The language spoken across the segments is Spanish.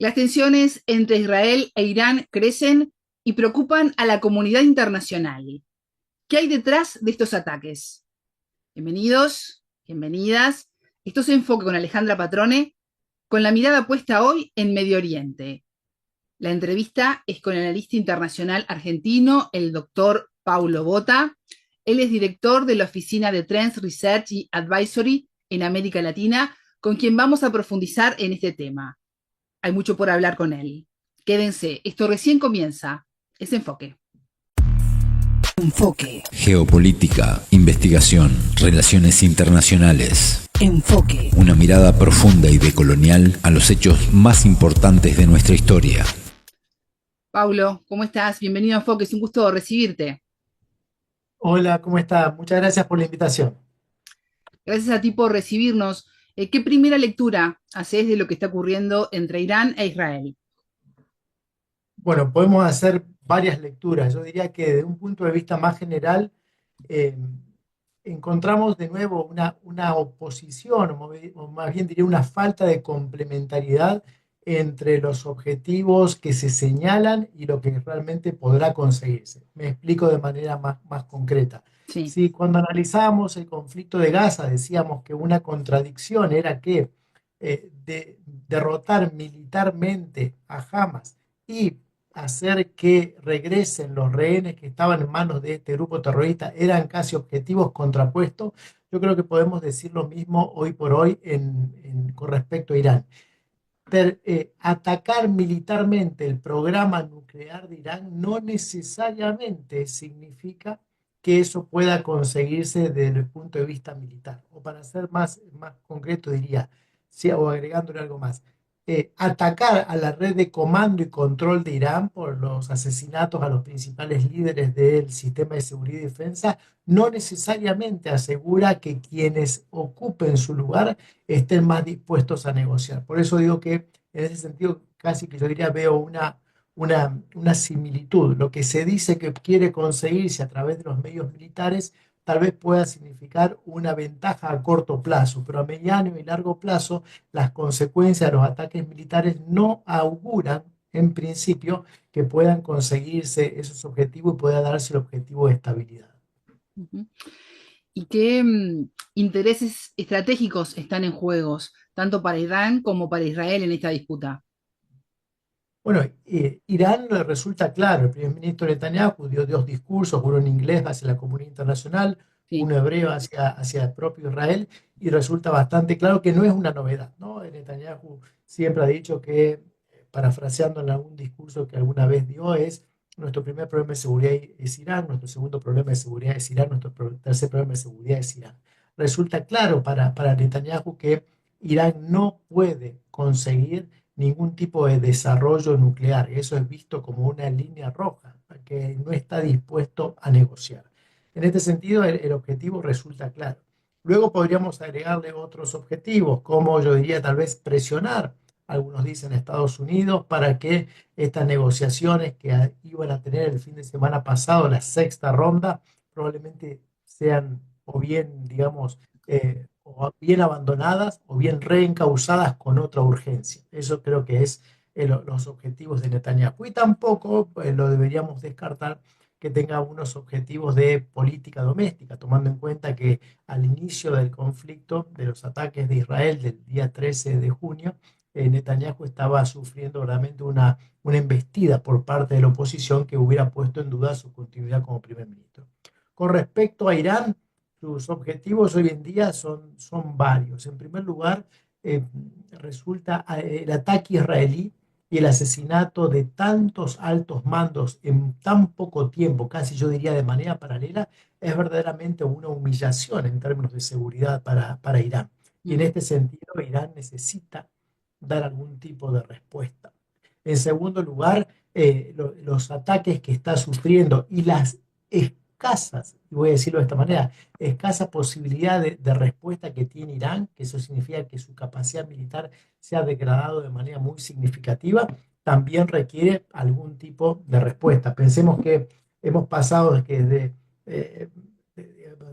Las tensiones entre Israel e Irán crecen y preocupan a la comunidad internacional. ¿Qué hay detrás de estos ataques? Bienvenidos, bienvenidas. Esto es Enfoque con Alejandra Patrone, con la mirada puesta hoy en Medio Oriente. La entrevista es con el analista internacional argentino, el doctor Paulo Bota. Él es director de la Oficina de Trends Research y Advisory en América Latina, con quien vamos a profundizar en este tema. Hay mucho por hablar con él. Quédense, esto recién comienza. Es Enfoque. Enfoque. Geopolítica, investigación, relaciones internacionales. Enfoque. Una mirada profunda y decolonial a los hechos más importantes de nuestra historia. Paulo, ¿cómo estás? Bienvenido a Enfoque, es un gusto recibirte. Hola, ¿cómo está? Muchas gracias por la invitación. Gracias a ti por recibirnos. ¿Qué primera lectura haces de lo que está ocurriendo entre Irán e Israel? Bueno, podemos hacer varias lecturas. Yo diría que desde un punto de vista más general, eh, encontramos de nuevo una oposición, o más bien diría una falta de complementariedad entre los objetivos que se señalan y lo que realmente podrá conseguirse. Me explico de manera más concreta. Sí. Si cuando analizábamos el conflicto de Gaza decíamos que una contradicción era que derrotar militarmente a Hamas y hacer que regresen los rehenes que estaban en manos de este grupo terrorista eran casi objetivos contrapuestos. Yo creo que podemos decir lo mismo hoy por hoy con respecto a Irán. Atacar militarmente el programa nuclear de Irán no necesariamente significa que eso pueda conseguirse desde el punto de vista militar. O para ser más concreto diría, sí, o agregándole algo más, atacar a la red de comando y control de Irán por los asesinatos a los principales líderes del sistema de seguridad y defensa no necesariamente asegura que quienes ocupen su lugar estén más dispuestos a negociar. Por eso digo que en ese sentido casi que yo diría veo una similitud. Lo que se dice que quiere conseguirse a través de los medios militares tal vez pueda significar una ventaja a corto plazo, pero a mediano y largo plazo las consecuencias de los ataques militares no auguran en principio que puedan conseguirse esos objetivos y pueda darse el objetivo de estabilidad. Uh-huh. ¿Y qué intereses estratégicos están en juegos, tanto para Irán como para Israel en esta disputa? Bueno, Irán resulta claro, el primer ministro Netanyahu dio dos discursos, uno en inglés hacia la comunidad internacional, Sí. uno hebreo hacia el propio Israel, y resulta bastante claro que no es una novedad, ¿no? Netanyahu siempre ha dicho que, parafraseando en algún discurso que alguna vez dio, es nuestro primer problema de seguridad es Irán, nuestro segundo problema de seguridad es Irán, nuestro tercer problema de seguridad es Irán. Resulta claro para Netanyahu que Irán no puede conseguir ningún tipo de desarrollo nuclear. Eso es visto como una línea roja, que no está dispuesto a negociar. En este sentido, el objetivo resulta claro. Luego podríamos agregarle otros objetivos, como yo diría tal vez presionar, algunos dicen Estados Unidos, para que estas negociaciones que iban a tener el fin de semana pasado, la sexta ronda, probablemente sean o bien, digamos, o bien abandonadas o bien reencausadas con otra urgencia. Eso creo que es los objetivos de Netanyahu. Y tampoco lo deberíamos descartar que tenga unos objetivos de política doméstica, tomando en cuenta que al inicio del conflicto, de los ataques de Israel del día 13 de junio, Netanyahu estaba sufriendo realmente una embestida por parte de la oposición que hubiera puesto en duda su continuidad como primer ministro. Con respecto a Irán, sus objetivos hoy en día son varios. En primer lugar, resulta el ataque israelí y el asesinato de tantos altos mandos en tan poco tiempo, casi yo diría de manera paralela, es verdaderamente una humillación en términos de seguridad para Irán. Y en Uh-huh. este sentido, Irán necesita dar algún tipo de respuesta. En segundo lugar, los ataques que está sufriendo y las escasas, y voy a decirlo de esta manera, escasa posibilidad de respuesta que tiene Irán, que eso significa que su capacidad militar se ha degradado de manera muy significativa, también requiere algún tipo de respuesta. Pensemos que hemos pasado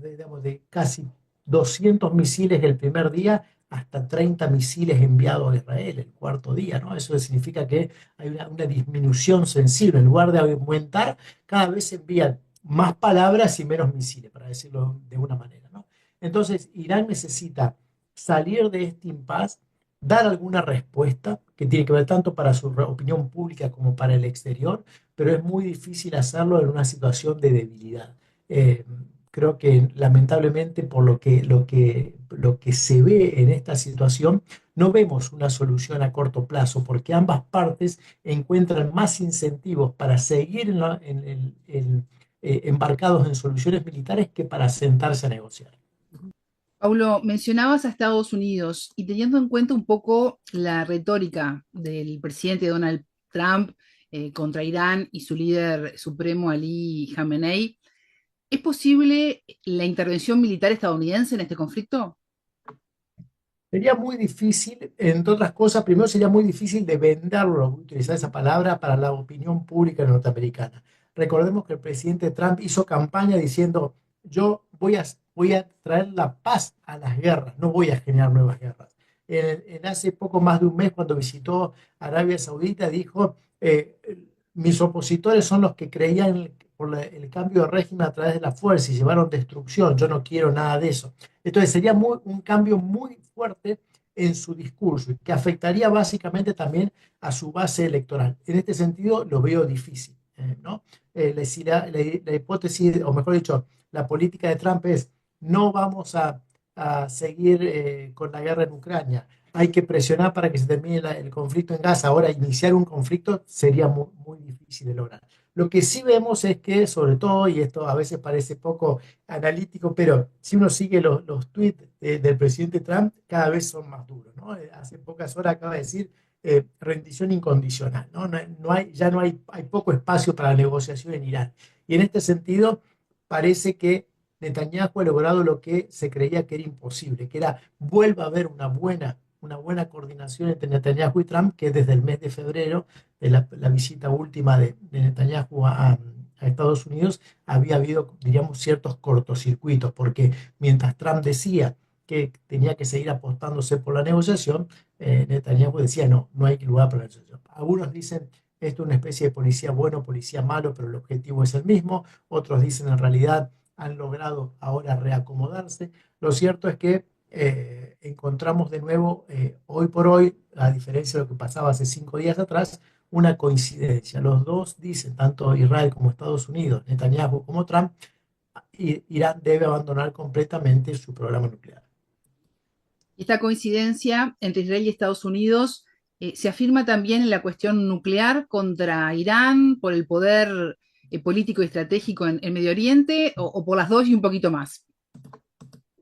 digamos, de casi 200 misiles el primer día hasta 30 misiles enviados a Israel el cuarto día, ¿no? Eso significa que hay una disminución sensible. En lugar de aumentar, cada vez se envían más palabras y menos misiles, para decirlo de una manera, ¿no? Entonces, Irán necesita salir de este impasse, dar alguna respuesta que tiene que ver tanto para su opinión pública como para el exterior, pero es muy difícil hacerlo en una situación de debilidad. Eh, Creo que lamentablemente por lo que se ve en esta situación, no vemos una solución a corto plazo, porque ambas partes encuentran más incentivos para seguir embarcados en soluciones militares que para sentarse a negociar. Paulo, mencionabas a Estados Unidos y teniendo en cuenta un poco la retórica del presidente Donald Trump contra Irán y su líder supremo Ali Khamenei, ¿es posible la intervención militar estadounidense en este conflicto? Sería muy difícil, entre otras cosas, primero sería muy difícil de venderlo, utilizar esa palabra para la opinión pública norteamericana. Recordemos que el presidente Trump hizo campaña diciendo, yo voy a traer la paz a las guerras, no voy a generar nuevas guerras. En hace poco más de un mes, cuando visitó Arabia Saudita, dijo, mis opositores son los que creían por el cambio de régimen a través de la fuerza y llevaron destrucción, yo no quiero nada de eso. Entonces sería un cambio muy fuerte en su discurso y que afectaría básicamente también a su base electoral. En este sentido lo veo difícil, ¿no? La hipótesis, o mejor dicho, la política de Trump es no vamos a seguir con la guerra en Ucrania. Hay que presionar para que se termine el conflicto en Gaza. Ahora, iniciar un conflicto sería muy, muy difícil de lograr. Lo que sí vemos es que, sobre todo, y esto a veces parece poco analítico, pero si uno sigue los tweets del presidente Trump, cada vez son más duros, ¿no? Hace pocas horas acaba de decir rendición incondicional, ¿no? Ya no hay poco espacio para la negociación en Irán. Y en este sentido, parece que Netanyahu ha logrado lo que se creía que era imposible, que era vuelva a haber una buena coordinación entre Netanyahu y Trump, que desde el mes de febrero, de la visita última de Netanyahu a Estados Unidos, había habido, diríamos, ciertos cortocircuitos, porque mientras Trump decía que tenía que seguir apostándose por la negociación, Netanyahu decía no, no hay lugar para la negociación. Algunos dicen esto es una especie de policía bueno, policía malo, pero el objetivo es el mismo. Otros dicen en realidad han logrado ahora reacomodarse. Lo cierto es que encontramos de nuevo, hoy por hoy, a diferencia de lo que pasaba hace 5 días atrás, una coincidencia. Los dos dicen, tanto Israel como Estados Unidos, Netanyahu como Trump, Irán debe abandonar completamente su programa nuclear. Y esta coincidencia entre Israel y Estados Unidos se afirma también en la cuestión nuclear contra Irán por el poder político y estratégico en Medio Oriente o por las dos y un poquito más.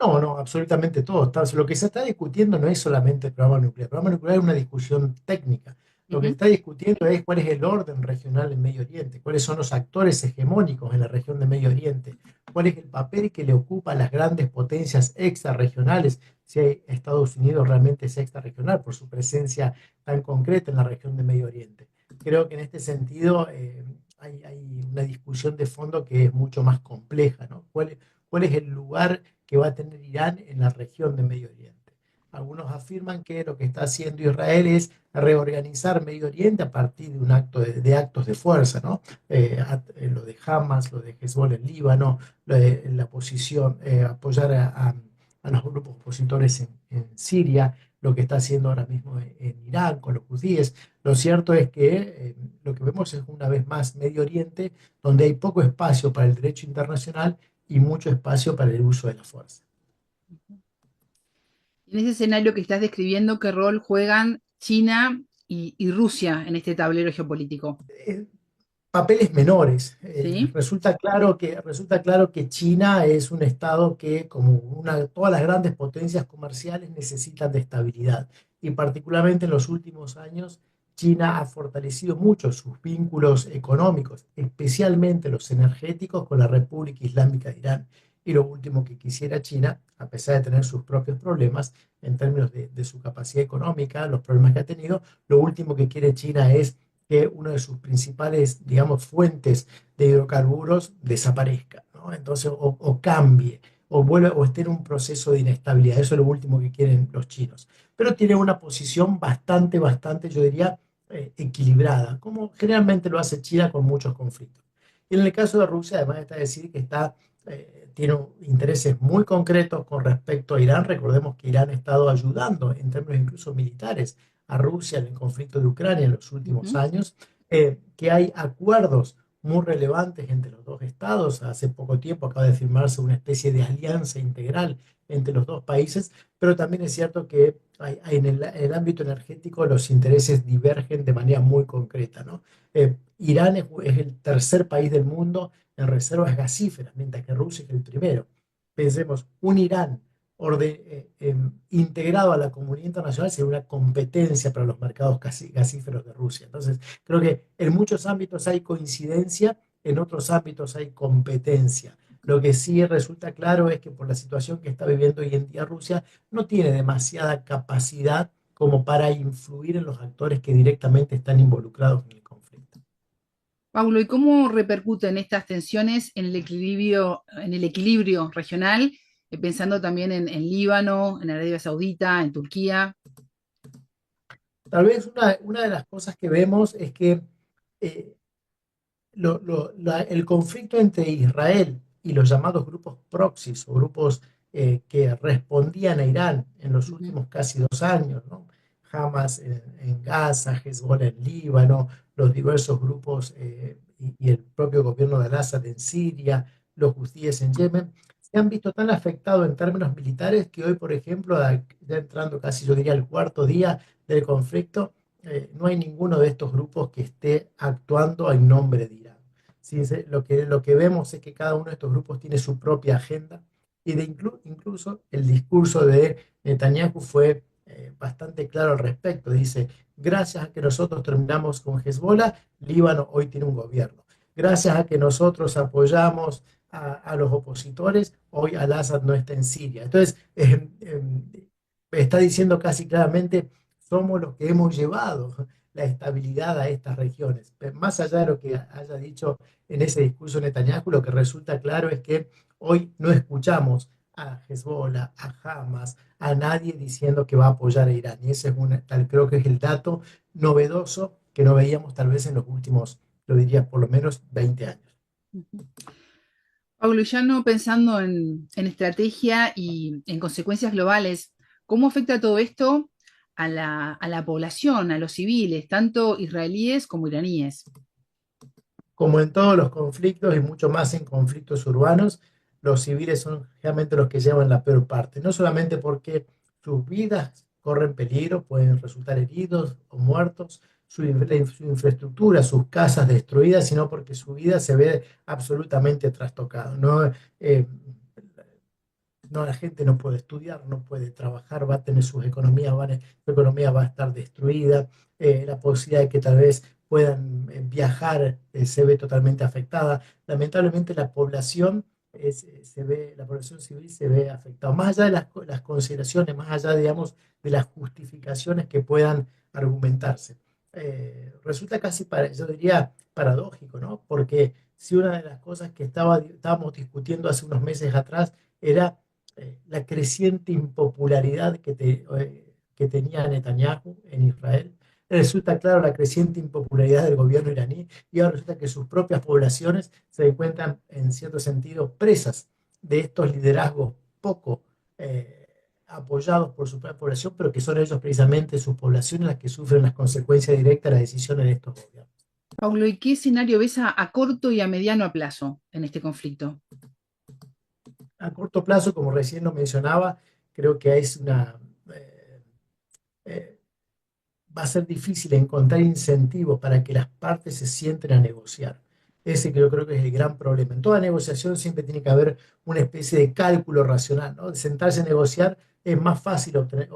No, no, absolutamente todo. Lo que se está discutiendo no es solamente el programa nuclear. El programa nuclear es una discusión técnica. Lo que se Ujú. está discutiendo es cuál es el orden regional en Medio Oriente, cuáles son los actores hegemónicos en la región de Medio Oriente, cuál es el papel que le ocupa a las grandes potencias extrarregionales, si Estados Unidos realmente es extrarregional por su presencia tan concreta en la región de Medio Oriente. Creo que en este sentido hay una discusión de fondo que es mucho más compleja, ¿no? ¿Cuál es el lugar que va a tener Irán en la región de Medio Oriente? Algunos afirman que lo que está haciendo Israel es reorganizar Medio Oriente a partir de un acto de actos de fuerza, ¿no? Lo de Hamas, lo de Hezbollah en Líbano, la posición, apoyar a los grupos opositores en Siria, lo que está haciendo ahora mismo en Irán con los judíes. Lo cierto es que lo que vemos es una vez más Medio Oriente, donde hay poco espacio para el derecho internacional y mucho espacio para el uso de la fuerza. En ese escenario que estás describiendo, ¿qué rol juegan China y Rusia en este tablero geopolítico? Eh, Papeles menores. ¿Sí? Resulta claro que China es un estado que, como todas las grandes potencias comerciales, necesitan de estabilidad. Y particularmente en los últimos años, China ha fortalecido mucho sus vínculos económicos, especialmente los energéticos, con la República Islámica de Irán. Y lo último que quisiera China, a pesar de tener sus propios problemas en términos de su capacidad económica, los problemas que ha tenido, lo último que quiere China es que una de sus principales, digamos, fuentes de hidrocarburos desaparezca, ¿no? Entonces, o cambie, o esté en un proceso de inestabilidad. Eso es lo último que quieren los chinos. Pero tiene una posición bastante, yo diría, equilibrada, como generalmente lo hace China con muchos conflictos. Y en el caso de Rusia, además está decir que tiene intereses muy concretos con respecto a Irán. Recordemos que Irán ha estado ayudando en términos incluso militares a Rusia en el conflicto de Ucrania en los últimos Ujú. años, que hay acuerdos muy relevantes entre los dos estados. Hace poco tiempo acaba de firmarse una especie de alianza integral entre los dos países, pero también es cierto que en el ámbito energético los intereses divergen de manera muy concreta, ¿no? Irán es el tercer país del mundo en reservas gasíferas, mientras que Rusia es el primero. Pensemos, un Irán integrado a la comunidad internacional sería una competencia para los mercados gasíferos de Rusia. Entonces, creo que en muchos ámbitos hay coincidencia, en otros ámbitos hay competencia. Lo que sí resulta claro es que por la situación que está viviendo hoy en día Rusia, no tiene demasiada capacidad como para influir en los actores que directamente están involucrados en el conflicto. Paulo, ¿y cómo repercuten estas tensiones en el equilibrio regional, pensando también en Líbano, en Arabia Saudita, en Turquía? Tal vez una de las cosas que vemos es que eh, el conflicto entre Israel y los llamados grupos proxies o grupos que respondían a Irán en los Ujú. últimos casi 2 años, ¿no? Hamas en Gaza, Hezbollah en Líbano, los diversos grupos y el propio gobierno de Al-Assad en Siria, los hutíes en Yemen, se han visto tan afectados en términos militares que hoy, por ejemplo, ya entrando casi yo diría el cuarto día del conflicto, no hay ninguno de estos grupos que esté actuando en nombre de Irán. Sí, lo que vemos es que cada uno de estos grupos tiene su propia agenda y incluso el discurso de Netanyahu fue bastante claro al respecto. Dice, gracias a que nosotros terminamos con Hezbollah, Líbano hoy tiene un gobierno. Gracias a que nosotros apoyamos a los opositores, hoy Al-Assad no está en Siria. Entonces, está diciendo casi claramente, somos los que hemos llevado la estabilidad a estas regiones. Pero más allá de lo que haya dicho en ese discurso Netanyahu, lo que resulta claro es que hoy no escuchamos a Hezbollah, a Hamas, a nadie diciendo que va a apoyar a Irán. Y ese creo que es el dato novedoso que no veíamos tal vez en los últimos, lo diría, por lo menos 20 años. Ujú. Pablo, y ya no pensando en estrategia y en consecuencias globales, ¿cómo afecta todo esto a la población, a los civiles, tanto israelíes como iraníes? Como en todos los conflictos y mucho más en conflictos urbanos, los civiles son realmente los que llevan la peor parte, no solamente porque sus vidas corren peligro, pueden resultar heridos o muertos, su infraestructura, sus casas destruidas, sino porque su vida se ve absolutamente trastocada. ¿No? No, la gente no puede estudiar, no puede trabajar, va a tener su economía va a estar destruida, la posibilidad de que tal vez puedan viajar se ve totalmente afectada. Lamentablemente la población civil se ve afectada. Más allá de las consideraciones, más allá, digamos, de las justificaciones que puedan argumentarse. Resulta casi, yo diría, paradójico, ¿no? Porque si una de las cosas que estábamos discutiendo hace unos meses atrás era la creciente impopularidad que tenía Netanyahu en Israel. Resulta claro la creciente impopularidad del gobierno iraní y ahora resulta que sus propias poblaciones se encuentran en cierto sentido presas de estos liderazgos poco apoyados por su propia población, pero que son ellos precisamente, sus poblaciones, las que sufren las consecuencias directas de las decisiones de estos gobiernos. Pablo, ¿y qué escenario ves a corto y a mediano plazo en este conflicto? A corto plazo, como recién lo mencionaba, creo que es eh, eh, va a ser difícil encontrar incentivos para que las partes se sienten a negociar. Ese que yo creo que es el gran problema. En toda negociación siempre tiene que haber una especie de cálculo racional, ¿no? De sentarse a negociar es más fácil obtener,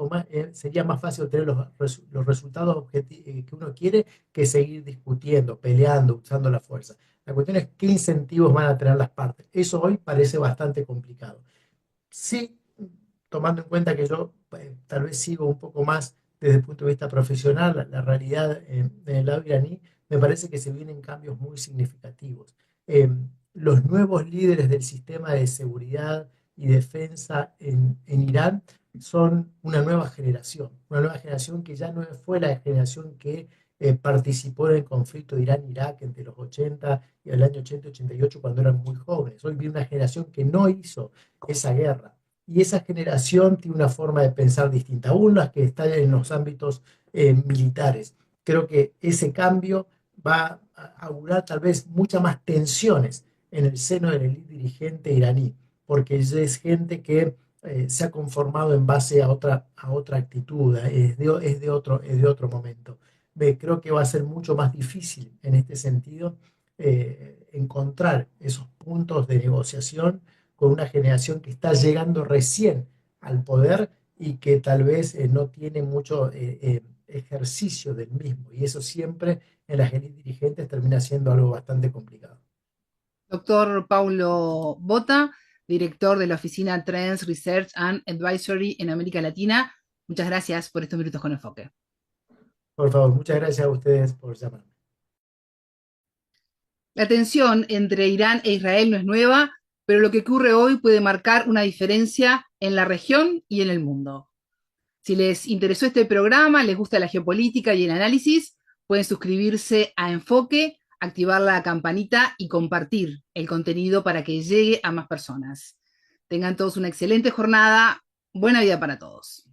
sería más fácil obtener los resultados que uno quiere que seguir discutiendo, peleando, usando la fuerza. La cuestión es qué incentivos van a tener las partes. Eso hoy parece bastante complicado. Sí, tomando en cuenta que yo tal vez sigo un poco más desde el punto de vista profesional la realidad en el lado iraní, me parece que se vienen cambios muy significativos. Eh, los nuevos líderes del sistema de seguridad y defensa en Irán son una nueva generación que ya no fue la generación que participó en el conflicto de Irán-Irak entre los 80 y el año 80-88 cuando eran muy jóvenes. Hoy viene una generación que no hizo esa guerra. Y esa generación tiene una forma de pensar distinta, aún las que están en los ámbitos militares. Creo que ese cambio va a augurar tal vez muchas más tensiones en el seno del élite dirigente iraní, porque es gente que se ha conformado en base a otra actitud, es de otro momento. Creo que va a ser mucho más difícil en este sentido encontrar esos puntos de negociación con una generación que está llegando recién al poder y que tal vez no tiene mucho ejercicio del mismo. Y eso siempre en las élites dirigentes termina siendo algo bastante complicado. Doctor Paulo Bota, director de la oficina Trends Research and Advisory en América Latina. Muchas gracias por estos minutos con enfoque. Por favor, muchas gracias a ustedes por llamarme. La tensión entre Irán e Israel no es nueva, pero lo que ocurre hoy puede marcar una diferencia en la región y en el mundo. Si les interesó este programa, les gusta la geopolítica y el análisis, pueden suscribirse a Enfoque, activar la campanita y compartir el contenido para que llegue a más personas. Tengan todos una excelente jornada. Buena vida para todos.